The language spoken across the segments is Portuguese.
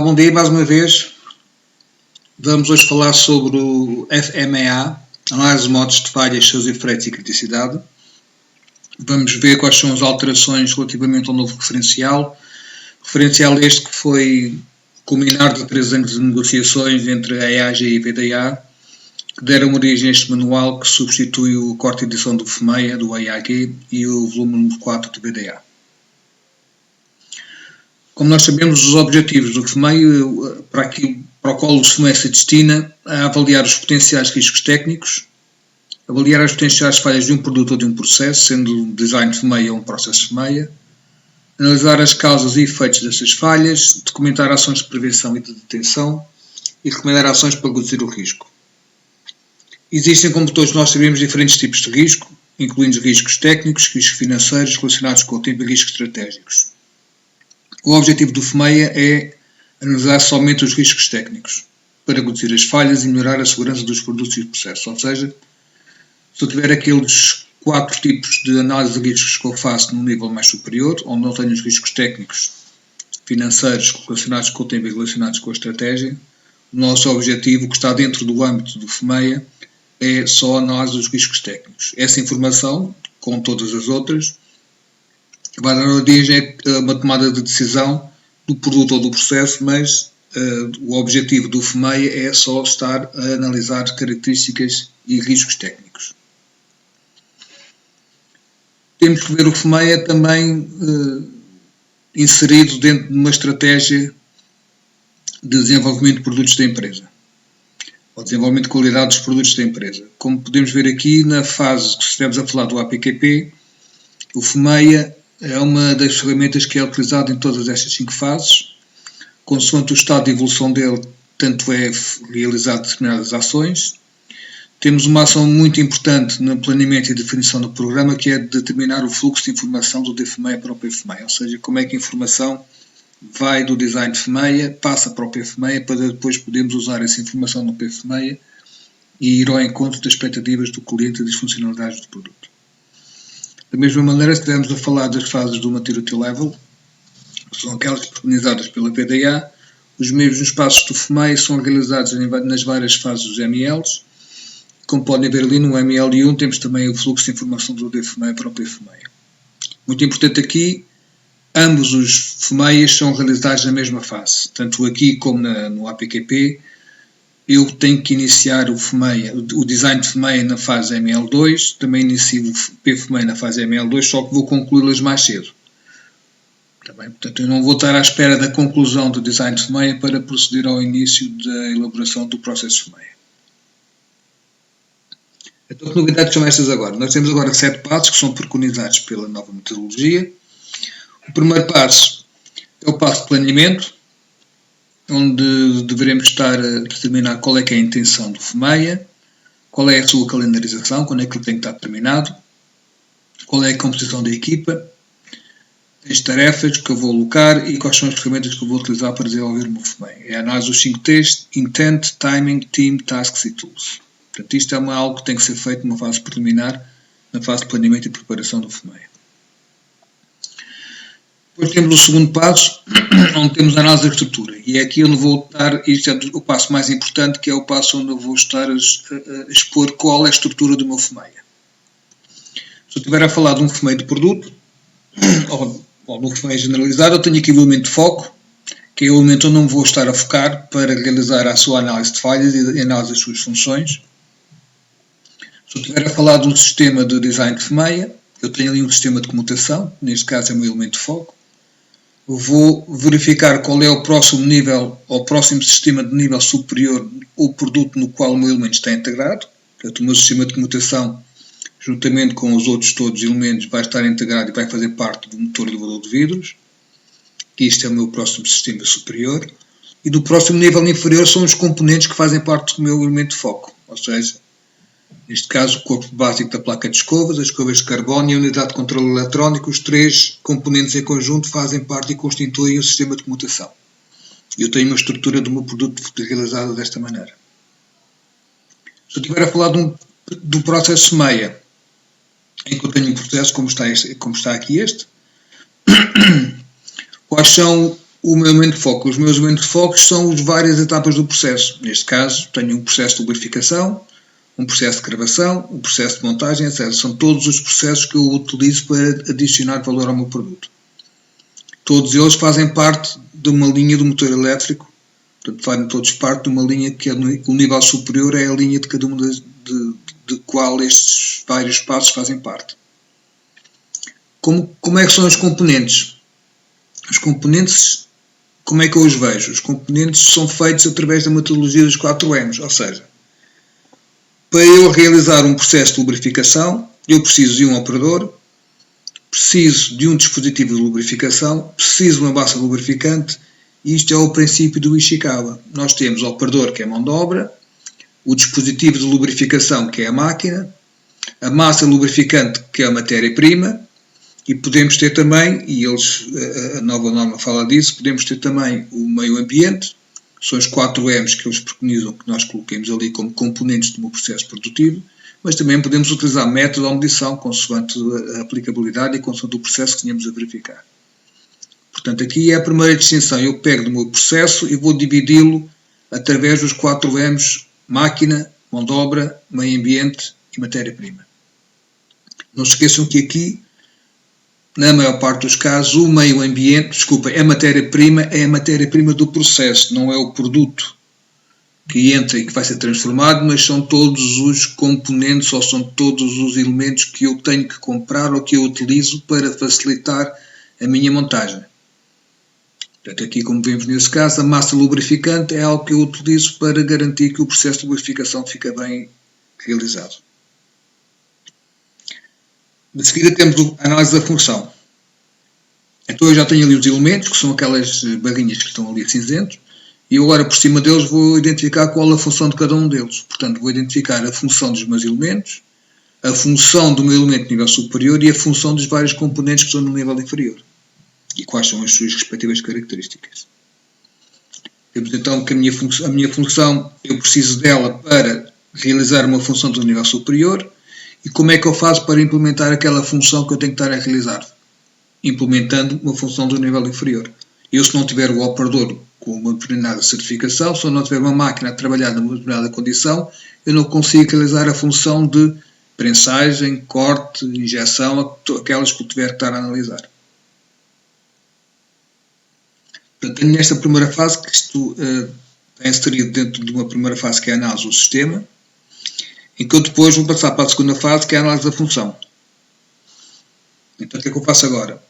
bom dia mais uma vez. Vamos hoje falar sobre o FMEA, análise de modos de falhas, seus efeitos e criticidade. Vamos ver quais são as alterações relativamente ao novo referencial. Referencial este que foi culminar de 3 anos de negociações entre a EAGE e a VDA, que deram origem a este manual que substitui o corte de edição do FMEA, do EAG e o volume número 4 do VDA. Como nós sabemos, os objetivos do FMEA, para o qual o FMEA se destina, a avaliar os potenciais riscos técnicos, avaliar as potenciais falhas de um produto ou de um processo, sendo o design FMEA ou um processo FMEA, analisar as causas e efeitos dessas falhas, documentar ações de prevenção e de detenção e recomendar ações para reduzir o risco. Existem, como todos nós sabemos, diferentes tipos de risco, incluindo riscos técnicos, riscos financeiros relacionados com o tempo e riscos estratégicos. O objetivo do FMEA é analisar somente os riscos técnicos, para reduzir as falhas e melhorar a segurança dos produtos e processos. Ou seja, se eu tiver aqueles 4 tipos de análise de riscos que eu faço num nível mais superior, onde não tenho os riscos técnicos, financeiros relacionados com o tempo e relacionados com a estratégia, o nosso objetivo, que está dentro do âmbito do FMEA, é só a análise dos riscos técnicos. Essa informação, com todas as outras, vai dar origem a uma tomada de decisão do produto ou do processo, mas o objetivo do FMEA é só estar a analisar características e riscos técnicos. Temos que ver o FMEA também inserido dentro de uma estratégia de desenvolvimento de produtos da empresa, ou desenvolvimento de qualidade dos produtos da empresa. Como podemos ver aqui, na fase que estivemos a falar do APQP, o FMEA é uma das ferramentas que é utilizada em todas estas 5 fases. Consoante o estado de evolução dele, tanto é realizar determinadas ações. Temos uma ação muito importante no planeamento e definição do programa, que é determinar o fluxo de informação do DFMEA para o PFMEA, ou seja, como é que a informação vai do design FMEA, passa para o PFMEA, para depois podermos usar essa informação no PFMEA e ir ao encontro das expectativas do cliente e das funcionalidades do produto. Da mesma maneira, estivemos a falar das fases do Maturity Level, que são aquelas preconizadas pela VDA. Os mesmos passos do FMEA são realizados nas várias fases dos MLs. Como podem ver ali no ML1, temos também o fluxo de informação do DFMEA para o PFMEA. Muito importante aqui, ambos os FMEAs são realizados na mesma fase. Tanto aqui como no APQP, eu tenho que iniciar o design de FMEA na fase ML2, também inicio o PFMEA na fase ML2, só que vou concluí-las mais cedo. Também, portanto, eu não vou estar à espera da conclusão do design de FMEA para proceder ao início da elaboração do processo FMEA. Então, que novidades são estas agora? Nós temos agora 7 passos que são preconizados pela nova metodologia. O primeiro passo é o passo de planeamento, onde deveremos estar a determinar qual é que é a intenção do FMEA, qual é a sua calendarização, quando é que ele tem que estar terminado, qual é a composição da equipa, as tarefas que eu vou alocar e quais são as ferramentas que eu vou utilizar para desenvolver o meu FMEA. É a análise dos 5 T's: Intent, Timing, Team, Tasks e Tools. Portanto, isto é algo que tem que ser feito numa fase preliminar, na fase de planeamento e preparação do FMEA. Depois temos o segundo passo, onde temos a análise da estrutura. E é aqui onde vou estar, isto é o passo mais importante, que é o passo onde eu vou estar a expor qual é a estrutura do meu FMEA. Se eu estiver a falar de um FMEA de produto, ou de um FMEA generalizado, eu tenho aqui o elemento de foco, que é o elemento onde eu vou estar a focar para realizar a sua análise de falhas e a análise das suas funções. Se eu estiver a falar de um sistema de design de FMEA, eu tenho ali um sistema de comutação, neste caso é o meu elemento de foco. Eu vou verificar qual é o próximo nível, ou o próximo sistema de nível superior, o produto no qual o meu elemento está integrado. Portanto, o meu sistema de comutação, juntamente com os outros todos os elementos, vai estar integrado e vai fazer parte do motor elevador de vidros. Isto é o meu próximo sistema superior. E do próximo nível inferior são os componentes que fazem parte do meu elemento de foco. Ou seja, neste caso, o corpo básico da placa de escovas, as escovas de carbono e a unidade de controle eletrónico, os 3 componentes em conjunto fazem parte e constituem o sistema de comutação. Eu tenho uma estrutura do meu produto realizada desta maneira. Se eu estiver a falar do processo FMEA, em que eu tenho um processo como está aqui este, quais são o meu elemento de foco. Os meus elementos de foco são as várias etapas do processo. Neste caso, tenho um processo de lubrificação, um processo de gravação, um processo de montagem, etc. São todos os processos que eu utilizo para adicionar valor ao meu produto. Todos eles fazem parte de uma linha do motor elétrico, portanto, fazem todos parte de uma linha que o nível superior é a linha de cada uma de qual estes vários passos fazem parte. Como é que são os componentes? Os componentes, como é que eu os vejo? Os componentes são feitos através da metodologia dos 4Ms, ou seja, para eu realizar um processo de lubrificação, eu preciso de um operador, preciso de um dispositivo de lubrificação, preciso de uma massa lubrificante, e isto é o princípio do Ishikawa. Nós temos o operador, que é a mão de obra, o dispositivo de lubrificação, que é a máquina, a massa lubrificante, que é a matéria-prima, e podemos ter também, e a nova norma fala disso, podemos ter também o meio ambiente, que são os 4Ms que eles preconizam que nós coloquemos ali como componentes do meu processo produtivo, mas também podemos utilizar método de medição consoante a aplicabilidade e consoante o processo que tenhamos a verificar. Portanto, aqui é a primeira distinção. Eu pego do meu processo e vou dividi-lo através dos 4Ms, máquina, mão de obra, meio ambiente e matéria-prima. Não se esqueçam que aqui, na maior parte dos casos, o meio ambiente, a matéria-prima é a matéria-prima do processo, não é o produto que entra e que vai ser transformado, mas são todos os componentes ou são todos os elementos que eu tenho que comprar ou que eu utilizo para facilitar a minha montagem. Portanto, aqui, como vemos nesse caso, a massa lubrificante é algo que eu utilizo para garantir que o processo de lubrificação fica bem realizado. De seguida temos a análise da função. Então eu já tenho ali os elementos, que são aquelas barrinhas que estão ali cinzentos, e eu agora por cima deles vou identificar qual a função de cada um deles. Portanto, vou identificar a função dos meus elementos, a função do meu elemento de nível superior e a função dos vários componentes que estão no nível inferior. E quais são as suas respectivas características. Temos então que a minha função, eu preciso dela para realizar uma função do nível superior. E como é que eu faço para implementar aquela função que eu tenho que estar a realizar? Implementando uma função do nível inferior. Eu, se não tiver o operador com uma determinada certificação, se eu não tiver uma máquina a trabalhar numa determinada condição, eu não consigo realizar a função de prensagem, corte, injeção, aquelas que eu tiver que estar a analisar. Portanto, tenho nesta primeira fase que isto é inserido dentro de uma primeira fase que é a análise do sistema, em que eu depois vou passar para a segunda fase, que é a análise da função. Então, o que é que eu faço agora?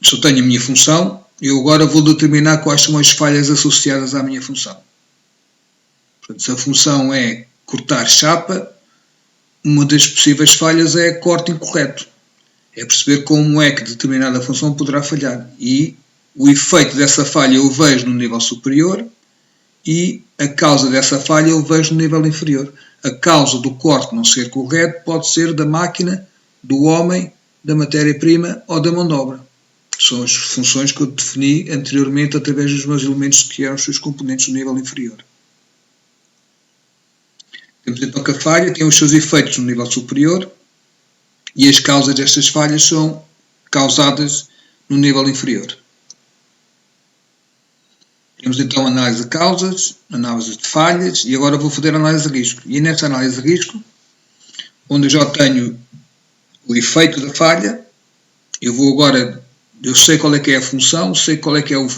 Se eu tenho a minha função, eu agora vou determinar quais são as falhas associadas à minha função. Portanto, se a função é cortar chapa, uma das possíveis falhas é corte incorreto. É perceber como é que determinada função poderá falhar. E o efeito dessa falha eu vejo no nível superior e a causa dessa falha eu vejo no nível inferior. A causa do corte não ser correto pode ser da máquina, do homem, da matéria-prima ou da mão de obra. São as funções que eu defini anteriormente através dos meus elementos que eram os seus componentes no nível inferior. Temos então que a falha tem os seus efeitos no nível superior e as causas destas falhas são causadas no nível inferior. Temos então análise de causas, análise de falhas e agora vou fazer análise de risco. E nesta análise de risco, onde eu já tenho o efeito da falha, eu sei qual é que é a função, sei qual é que é o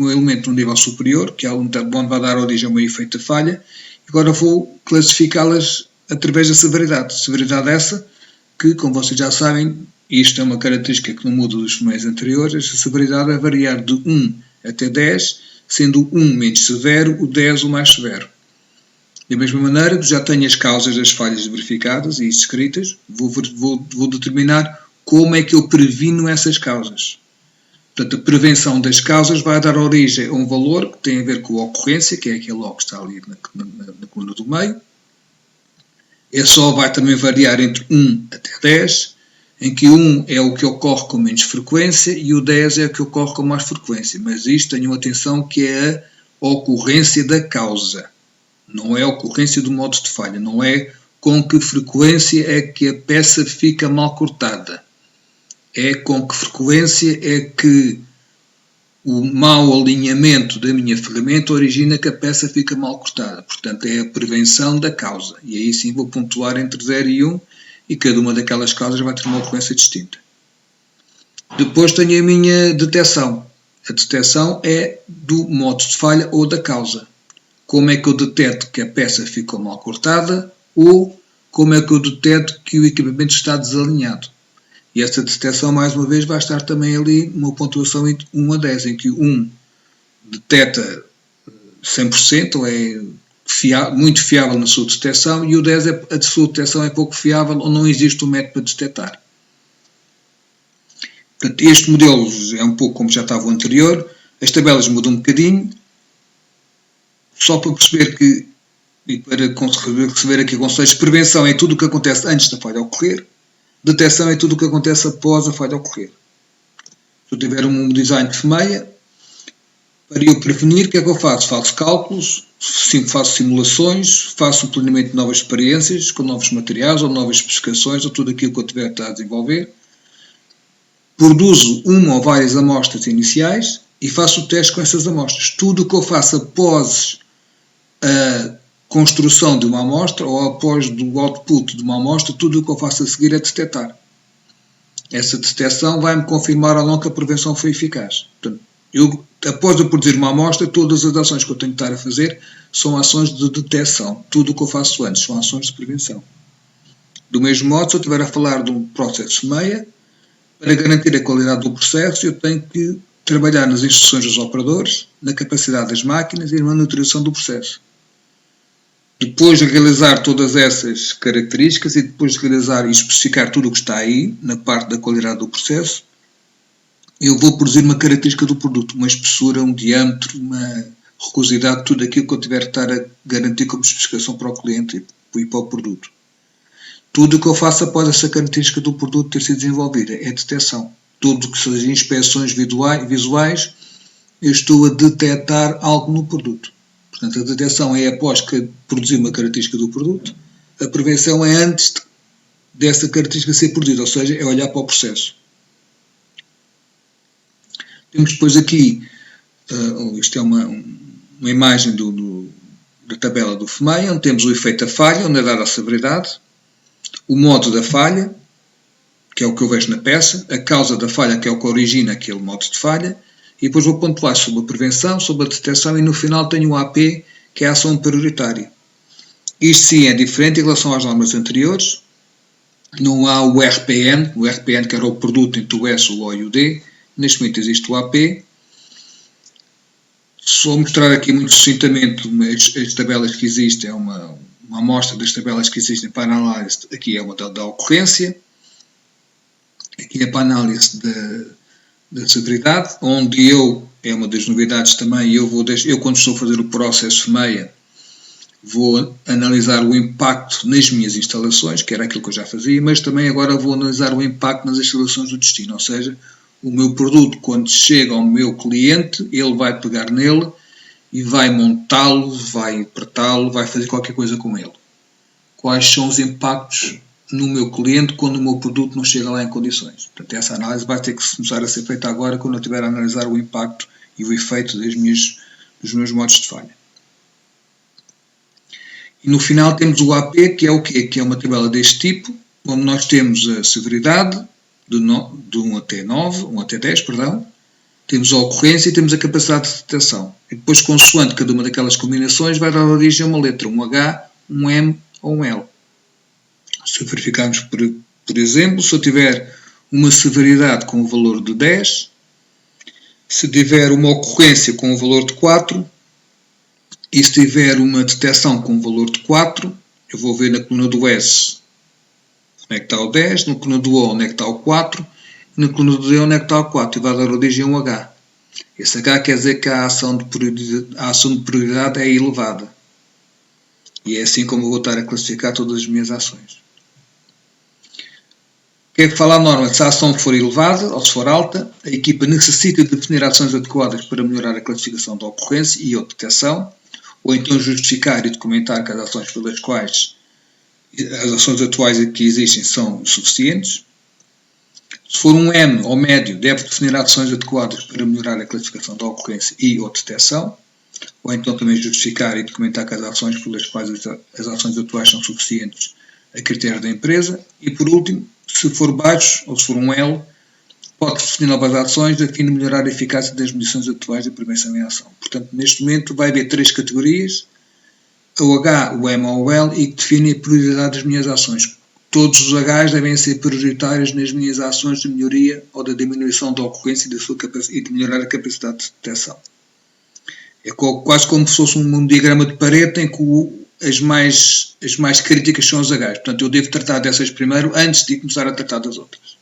elemento no nível superior, que é onde vai dar origem ao meu efeito da falha, e agora vou classificá-las através da severidade. Severidade essa que, como vocês já sabem, isto é uma característica que não muda dos meses anteriores, esta severidade vai variar de 1 até 10, sendo o 1 menos severo, o 10 o mais severo. Da mesma maneira, já tenho as causas das falhas verificadas e escritas, vou determinar como é que eu previno essas causas. Portanto, a prevenção das causas vai dar origem a um valor que tem a ver com a ocorrência, que é aquele O que está ali na coluna do meio. Esse O vai também variar entre 1 até 10, em que 1 é o que ocorre com menos frequência e o 10 é o que ocorre com mais frequência. Mas isto, tenham atenção, que é a ocorrência da causa. Não é a ocorrência do modo de falha. Não é com que frequência é que a peça fica mal cortada. É com que frequência é que o mau alinhamento da minha ferramenta origina que a peça fica mal cortada. Portanto, é a prevenção da causa. E aí sim vou pontuar entre 0 e 1 e cada uma daquelas causas vai ter uma ocorrência distinta. Depois tenho a minha detecção. A detecção é do modo de falha ou da causa. Como é que eu detecto que a peça ficou mal cortada ou como é que eu detecto que o equipamento está desalinhado. E esta detecção, mais uma vez, vai estar também ali uma pontuação entre 1 a 10, em que o 1 detecta 100%, ou é muito fiável na sua detecção, e o 10 a sua detecção é pouco fiável ou não existe um método para detectar. Portanto, este modelo é um pouco como já estava o anterior, as tabelas mudam um bocadinho, só para perceber que, e para receber aqui conceitos, prevenção é tudo o que acontece antes da falha ocorrer, detecção é tudo o que acontece após a falha ocorrer. Se eu tiver um design de FMEA, para eu prevenir, o que é que eu faço? Faço cálculos, faço simulações, faço o planeamento de novas experiências, com novos materiais ou novas especificações, ou tudo aquilo que eu tiver a desenvolver. Produzo uma ou várias amostras iniciais e faço o teste com essas amostras. Tudo o que eu faço após a construção de uma amostra ou após o output de uma amostra, tudo o que eu faço a seguir é detectar. Essa detecção vai-me confirmar ou não que a prevenção foi eficaz. Portanto, após eu produzir uma amostra, todas as ações que eu tenho que estar a fazer são ações de detecção. Tudo o que eu faço antes são ações de prevenção. Do mesmo modo, se eu estiver a falar de um processo FMEA, para garantir a qualidade do processo, eu tenho que trabalhar nas instruções dos operadores, na capacidade das máquinas e na monitorização do processo. Depois de realizar todas essas características e depois de realizar e especificar tudo o que está aí, na parte da qualidade do processo, eu vou produzir uma característica do produto, uma espessura, um diâmetro, uma rugosidade, tudo aquilo que eu tiver que estar a garantir como especificação para o cliente e para o produto. Tudo o que eu faço após essa característica do produto ter sido desenvolvida é detecção. Tudo o que sejam inspeções visuais, eu estou a detectar algo no produto. Portanto, a detecção é após que produzir uma característica do produto, a prevenção é antes dessa característica ser produzida, ou seja, é olhar para o processo. Temos depois aqui, isto é uma imagem da tabela do FMEA, onde temos o efeito da falha, onde é dada a severidade, o modo da falha, que é o que eu vejo na peça, a causa da falha, que é o que origina aquele modo de falha, e depois vou pontuar sobre a prevenção, sobre a detecção e no final tenho o AP, que é a ação prioritária. Isto sim é diferente em relação às normas anteriores. Não há o RPN que era o produto entre o S, o O e o D. Neste momento existe o AP. Só mostrar aqui muito sucintamente as tabelas que existem, é uma amostra das tabelas que existem para análise. Aqui é o modelo da ocorrência. Aqui é para análise da severidade, onde é uma das novidades também, eu quando estou a fazer o processo FMEA, vou analisar o impacto nas minhas instalações, que era aquilo que eu já fazia, mas também agora vou analisar o impacto nas instalações do destino, ou seja, o meu produto, quando chega ao meu cliente, ele vai pegar nele e vai montá-lo, vai apertá-lo, vai fazer qualquer coisa com ele. Quais são os impactos no meu cliente quando o meu produto não chega lá em condições? Portanto, essa análise vai ter que começar a ser feita agora quando eu estiver a analisar o impacto e o efeito dos meus modos de falha. E no final temos o AP, que é o quê? Que é uma tabela deste tipo, onde nós temos a severidade de 1 até 9, 1 até 10, perdão, temos a ocorrência e temos a capacidade de detecção. E depois, consoante cada uma daquelas combinações, vai dar origem a uma letra, um H, um M ou um L. Se verificarmos, por exemplo, se eu tiver uma severidade com o valor de 10, se tiver uma ocorrência com o valor de 4, e se tiver uma detecção com o valor de 4, eu vou ver na coluna do S onde é que está o 10, na coluna do O onde é que está o 4, e na coluna do D onde é que está o 4, e vai dar origem a um H. Esse H quer dizer que a ação de prioridade é elevada. E é assim como eu vou estar a classificar todas as minhas ações. O que é que fala a norma? Se a ação for elevada ou se for alta, a equipa necessita de definir ações adequadas para melhorar a classificação da ocorrência e ou detecção, ou então justificar e documentar que as ações pelas quais as ações atuais que existem são suficientes. Se for um M ou médio, deve definir ações adequadas para melhorar a classificação da ocorrência e ou detecção, ou então também justificar e documentar que as ações pelas quais as ações atuais são suficientes a critério da empresa. E por último, se for baixo ou se for um L, pode definir novas ações a fim de melhorar a eficácia das medições atuais de prevenção e ação. Portanto, neste momento vai haver 3 categorias, o H, o M ou o L, e que define a prioridade das minhas ações. Todos os Hs devem ser prioritários nas minhas ações de melhoria ou da diminuição da ocorrência e de melhorar a capacidade de detecção. É quase como se fosse um diagrama de Pareto em que as mais críticas são os Hs. Portanto, eu devo tratar dessas primeiro antes de começar a tratar das outras.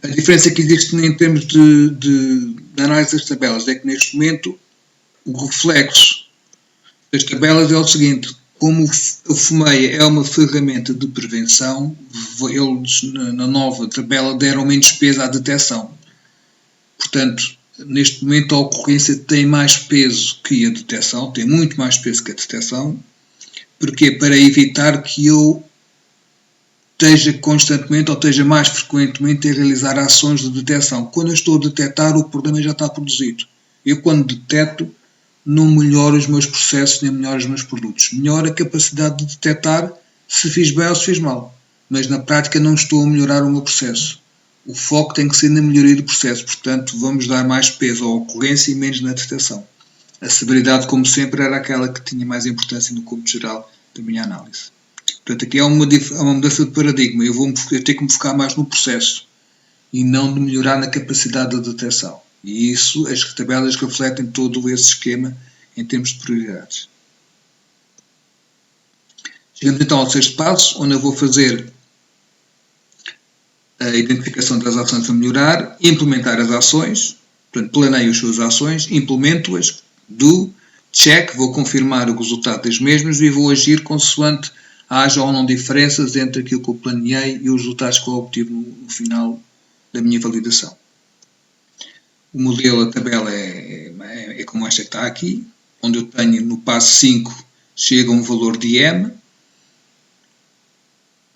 A diferença que existe em termos de análise das tabelas é que neste momento o reflexo das tabelas é o seguinte: como o FUMEIA é uma ferramenta de prevenção, eles na nova tabela deram menos peso à detecção. Portanto, neste momento a ocorrência tem mais peso que a detecção, tem muito mais peso que a detecção. Porquê? Para evitar que eu esteja constantemente ou esteja mais frequentemente a realizar ações de detecção. Quando eu estou a detectar, o problema já está produzido. Eu, quando detecto, não melhoro os meus processos nem melhoro os meus produtos. Melhoro a capacidade de detectar se fiz bem ou se fiz mal. Mas na prática não estou a melhorar o meu processo. O foco tem que ser na melhoria do processo. Portanto, vamos dar mais peso à ocorrência e menos na detecção. A severidade, como sempre, era aquela que tinha mais importância no cômputo geral da minha análise. Portanto, aqui há uma mudança de paradigma. Eu tenho que me focar mais no processo e não de melhorar na capacidade de detecção. E isso, as tabelas refletem todo esse esquema em termos de prioridades. Chegamos então ao 6º passo, onde eu vou fazer a identificação das ações a melhorar, implementar as ações, portanto, planeio as suas ações, implemento-as, check, vou confirmar o resultado das mesmas e vou agir consoante haja ou não diferenças entre aquilo que eu planeei e os resultados que eu obtive no final da minha validação. O modelo, a tabela é como esta que está aqui, onde eu tenho no passo 5 chega um valor de M,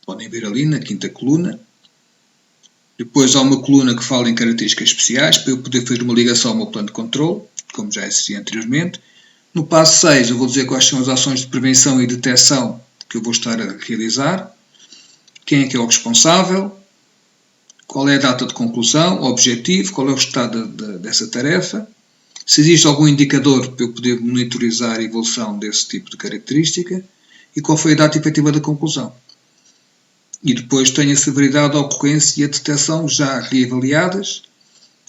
podem ver ali na 5ª coluna. Depois há uma coluna que fala em características especiais, para eu poder fazer uma ligação ao meu plano de controle, como já existia anteriormente. No passo 6 eu vou dizer quais são as ações de prevenção e detecção que eu vou estar a realizar, quem é que é o responsável, qual é a data de conclusão, o objetivo, qual é o estado dessa tarefa, se existe algum indicador para eu poder monitorizar a evolução desse tipo de característica e qual foi a data efetiva da conclusão. E depois tenho a severidade, a ocorrência e a detecção já reavaliadas,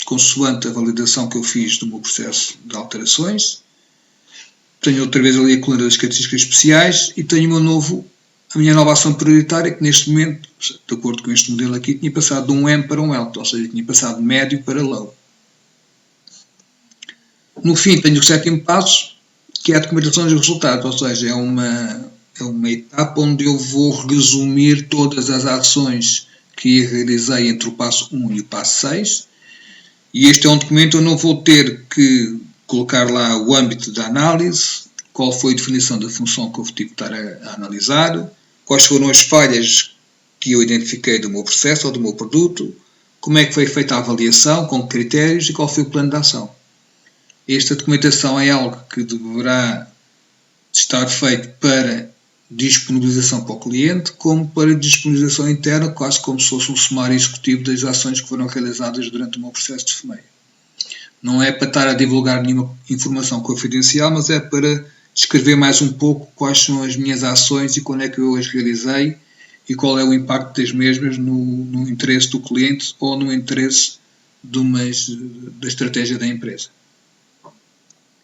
consoante a validação que eu fiz do meu processo de alterações. Tenho outra vez ali a coluna das características especiais e tenho a minha nova ação prioritária, que neste momento, de acordo com este modelo aqui, tinha passado de um M para um L, ou seja, tinha passado de médio para low. No fim, tenho o 7º passo, que é a documentação dos resultados, ou seja, é uma etapa onde eu vou resumir todas as ações que realizei entre o passo 1 e o passo 6. E este é um documento onde eu não vou ter que colocar lá o âmbito da análise, qual foi a definição da função que eu tive que estar a analisar, quais foram as falhas que eu identifiquei do meu processo ou do meu produto, como é que foi feita a avaliação, com que critérios e qual foi o plano de ação. Esta documentação é algo que deverá estar feito para disponibilização para o cliente, como para disponibilização interna, quase como se fosse um sumário executivo das ações que foram realizadas durante o meu processo de FUMEIA. Não é para estar a divulgar nenhuma informação confidencial, mas é para descrever mais um pouco quais são as minhas ações e quando é que eu as realizei e qual é o impacto das mesmas no interesse do cliente ou no interesse da estratégia da empresa.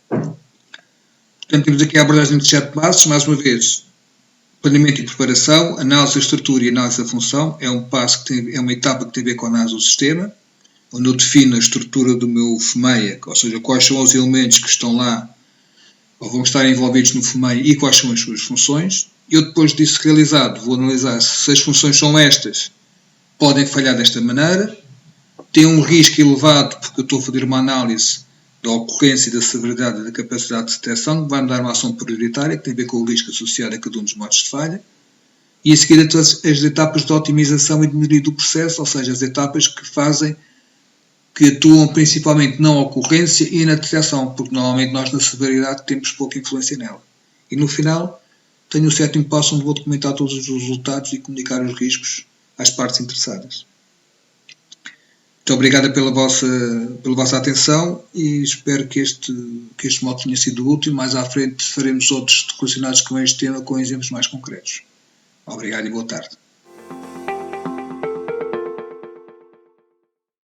Portanto, temos aqui a abordagem de 7 passos, mais uma vez, planeamento e preparação, análise da estrutura e análise da função, é uma etapa que tem a ver com a análise do sistema, onde eu defino a estrutura do meu FUMEIA, ou seja, quais são os elementos que estão lá ou vão estar envolvidos no FUMEIA e quais são as suas funções. Eu, depois disso realizado, vou analisar se as funções são estas, podem falhar desta maneira, tem um risco elevado porque eu estou a fazer uma análise da ocorrência, da severidade e da capacidade de detecção, que vai-me dar uma ação prioritária, que tem a ver com o risco associado a cada um dos modos de falha. E a seguir as etapas de otimização e de melhoria do processo, ou seja, as etapas que atuam principalmente na ocorrência e na detecção, porque normalmente nós na severidade temos pouca influência nela. E no final, tenho o 7º passo onde vou documentar todos os resultados e comunicar os riscos às partes interessadas. Muito obrigado pela vossa atenção e espero que este modo tenha sido útil. Mais à frente faremos outros relacionados com este tema com exemplos mais concretos. Obrigado e boa tarde.